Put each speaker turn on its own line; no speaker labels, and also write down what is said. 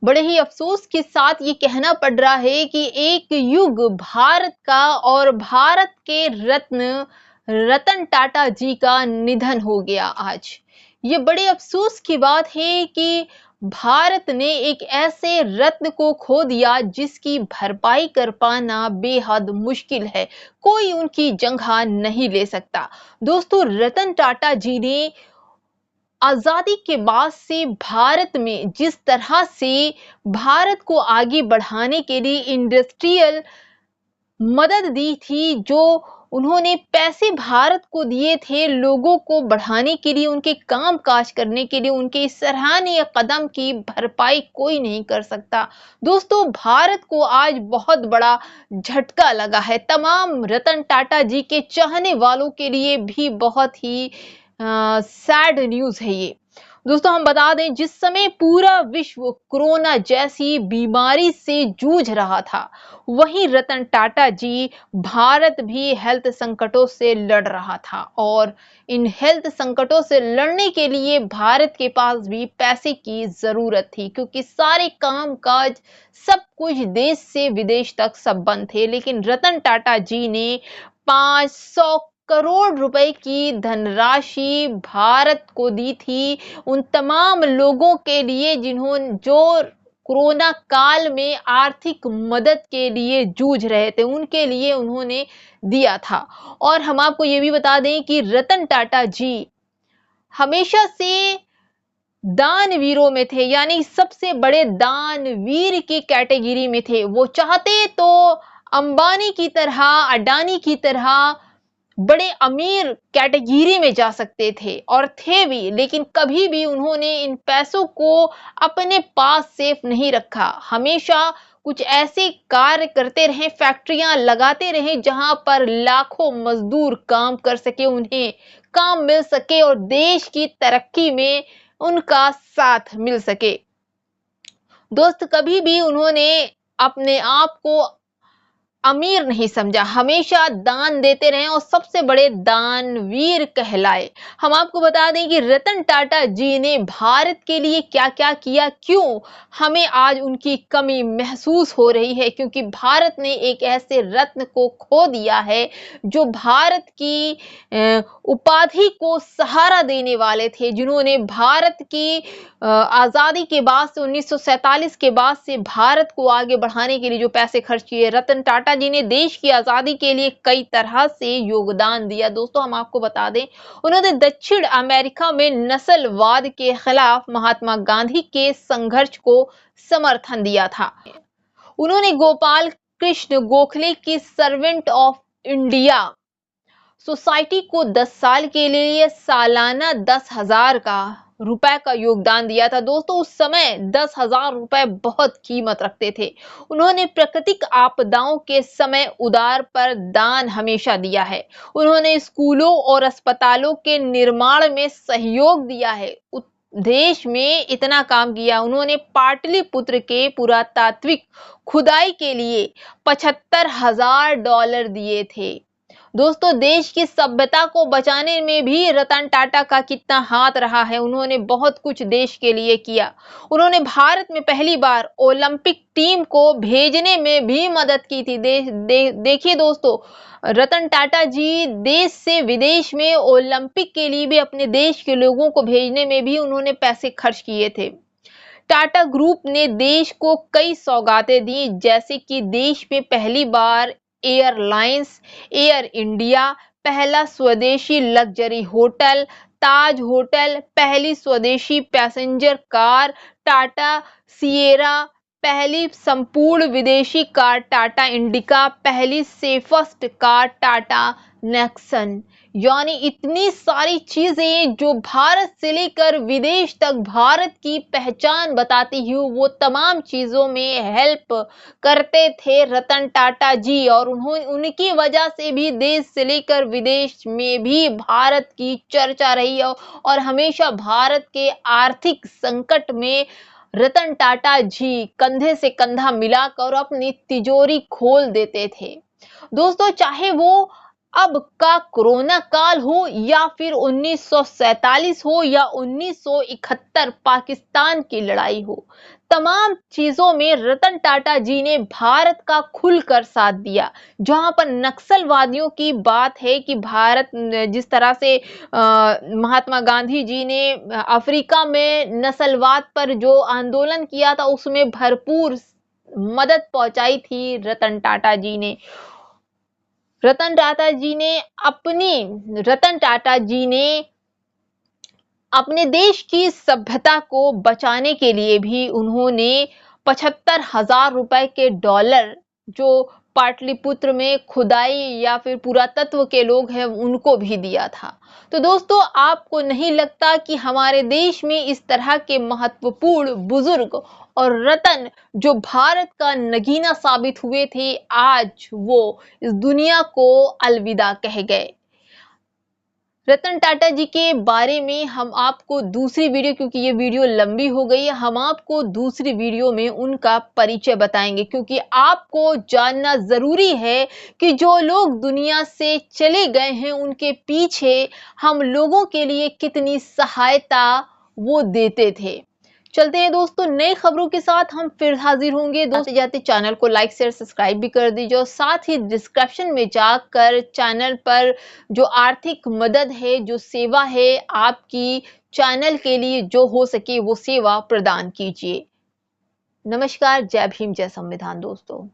बड़े ही अफसोस के साथ ये कहना पड़ रहा है कि एक युग भारत का और भारत के रत्न रतन टाटा जी का निधन हो गया आज। ये बड़े अफसोस की बात है कि भारत ने एक ऐसे रत्न को खो दिया जिसकी भरपाई कर पाना बेहद मुश्किल है। कोई उनकी जगह नहीं ले सकता। दोस्तों, रतन टाटा जी ने आजादी के बाद से भारत में जिस तरह से भारत को आगे बढ़ाने के लिए इंडस्ट्रियल मदद दी थी, जो उन्होंने पैसे भारत को दिए थे लोगों को बढ़ाने के लिए, उनके काम काज करने के लिए, उनके इस सराहनीय कदम की भरपाई कोई नहीं कर सकता। दोस्तों, भारत को आज बहुत बड़ा झटका लगा है। तमाम रतन टाटा जी के चाहने वालों के लिए भी बहुत ही सैड न्यूज है ये। दोस्तों, हम बता दें, जिस समय पूरा विश्व कोरोना जैसी बीमारी से जूझ रहा था, वहीं रतन टाटा जी भारत भी हेल्थ संकटों से लड़ रहा था और इन हेल्थ संकटों से लड़ने के लिए भारत के पास भी पैसे की जरूरत थी, क्योंकि सारे काम काज सब कुछ देश से विदेश तक सब बंद थे। लेकिन रतन टाटा जी ने 500 करोड़ रुपए की धनराशि भारत को दी थी, उन तमाम लोगों के लिए जो कोरोना काल में आर्थिक मदद के लिए जूझ रहे थे, उनके लिए उन्होंने दिया था। और हम आपको ये भी बता दें कि रतन टाटा जी हमेशा से दानवीरों में थे, यानी सबसे बड़े दानवीर की कैटेगरी में थे। वो चाहते तो अंबानी की तरह, अडानी की तरह बड़े अमीर कैटेगरी में जा सकते थे और थे भी, लेकिन कभी भी उन्होंने इन पैसों को अपने पास सेफ नहीं रखा। हमेशा कुछ ऐसे कार्य करते रहे, फैक्ट्रियां लगाते रहे जहां पर लाखों मजदूर काम कर सके, उन्हें काम मिल सके और देश की तरक्की में उनका साथ मिल सके। दोस्त, कभी भी उन्होंने अपने आप को अमीर नहीं समझा, हमेशा दान देते रहे और सबसे बड़े दानवीर कहलाए। हम आपको बता दें कि रतन टाटा जी ने भारत के लिए क्या क्या किया, क्यों हमें आज उनकी कमी महसूस हो रही है, क्योंकि भारत ने एक ऐसे रत्न को खो दिया है जो भारत की उपाधि को सहारा देने वाले थे, जिन्होंने भारत की आजादी के बाद से 1947 के बाद से भारत को आगे बढ़ाने के लिए जो पैसे खर्च किए। रतन टाटा जी ने देश की आजादी के लिए कई तरह से योगदान दिया। दोस्तों, हम आपको बता दें, उन्होंने दक्षिण अमेरिका में नस्लवाद के खिलाफ महात्मा गांधी के संघर्ष को समर्थन दिया था। उन्होंने गोपाल कृष्ण गोखले की सर्वेंट ऑफ इंडिया सोसाइटी को 10 साल के लिए सालाना 10,000 रुपए का योगदान दिया था। दोस्तों, उस समय 10,000 रुपए बहुत कीमत रखते थे। उन्होंने प्राकृतिक आपदाओं के समय उदार पर दान हमेशा दिया है। उन्होंने स्कूलों और अस्पतालों के निर्माण में सहयोग दिया है। देश में इतना काम किया। उन्होंने पाटलिपुत्र के पुरातात्विक खुदाई के लिए $75,000 दिए थे। दोस्तों, देश की सभ्यता को बचाने में भी रतन टाटा का कितना हाथ रहा है। उन्होंने बहुत कुछ देश के लिए किया। उन्होंने भारत में पहली बार ओलंपिक टीम को भेजने में भी मदद की थी। देखिए दोस्तों, रतन टाटा जी देश से विदेश में ओलंपिक के लिए भी अपने देश के लोगों को भेजने में भी उन्होंने पैसे खर्च किए थे। टाटा ग्रुप ने देश को कई सौगातें दी, जैसे कि देश में पहली बार एयरलाइंस एयर इंडिया, पहला स्वदेशी लग्जरी होटल ताज होटल, पहली स्वदेशी पैसेंजर कार टाटा सिएरा, पहली संपूर्ण विदेशी कार टाटा इंडिका, पहली सेफेस्ट कार टाटा नेक्सन। यानी इतनी सारी चीजें जो भारत से लेकर विदेश तक भारत की पहचान बताती हूँ, वो तमाम चीजों में हेल्प करते थे रतन टाटा जी, और उनकी वजह से भी देश से लेकर विदेश में भी भारत की चर्चा रही है और हमेशा भारत के आर्थिक संकट में रतन टाटा जी कंधे से कंधा मिलाकर अपनी तिजोरी खोल देते थे। दोस्तों, चाहे वो अब का कोरोना काल हो या फिर 1947 हो या 1971 पाकिस्तान की लड़ाई हो, तमाम चीजों में रतन टाटा जी ने भारत का खुलकर साथ दिया। जहां पर नक्सलवादियों की बात है कि भारत जिस तरह से महात्मा गांधी जी ने अफ्रीका में नस्लवाद पर जो आंदोलन किया था उसमें भरपूर मदद पहुंचाई थी रतन टाटा जी ने। रतन टाटा जी ने अपने देश की सभ्यता को बचाने के लिए भी उन्होंने 75,000 रुपए के डॉलर जो पाटलिपुत्र में खुदाई या फिर पुरातत्व के लोग हैं उनको भी दिया था। तो दोस्तों, आपको नहीं लगता कि हमारे देश में इस तरह के महत्वपूर्ण बुजुर्ग और रतन जो भारत का नगीना साबित हुए थे, आज वो इस दुनिया को अलविदा कह गए। रतन टाटा जी के बारे में हम आपको दूसरी वीडियो, क्योंकि ये वीडियो लंबी हो गई है, हम आपको दूसरी वीडियो में उनका परिचय बताएंगे, क्योंकि आपको जानना जरूरी है कि जो लोग दुनिया से चले गए हैं उनके पीछे हम लोगों के लिए कितनी सहायता वो देते थे। चलते हैं दोस्तों, नई खबरों के साथ हम फिर हाजिर होंगे। दोस्तों, जाते चैनल को लाइक शेयर सब्सक्राइब भी कर दीजिए और साथ ही डिस्क्रिप्शन में जाकर चैनल पर जो आर्थिक मदद है, जो सेवा है आपकी चैनल के लिए जो हो सके वो सेवा प्रदान कीजिए। नमस्कार, जय भीम, जय संविधान दोस्तों।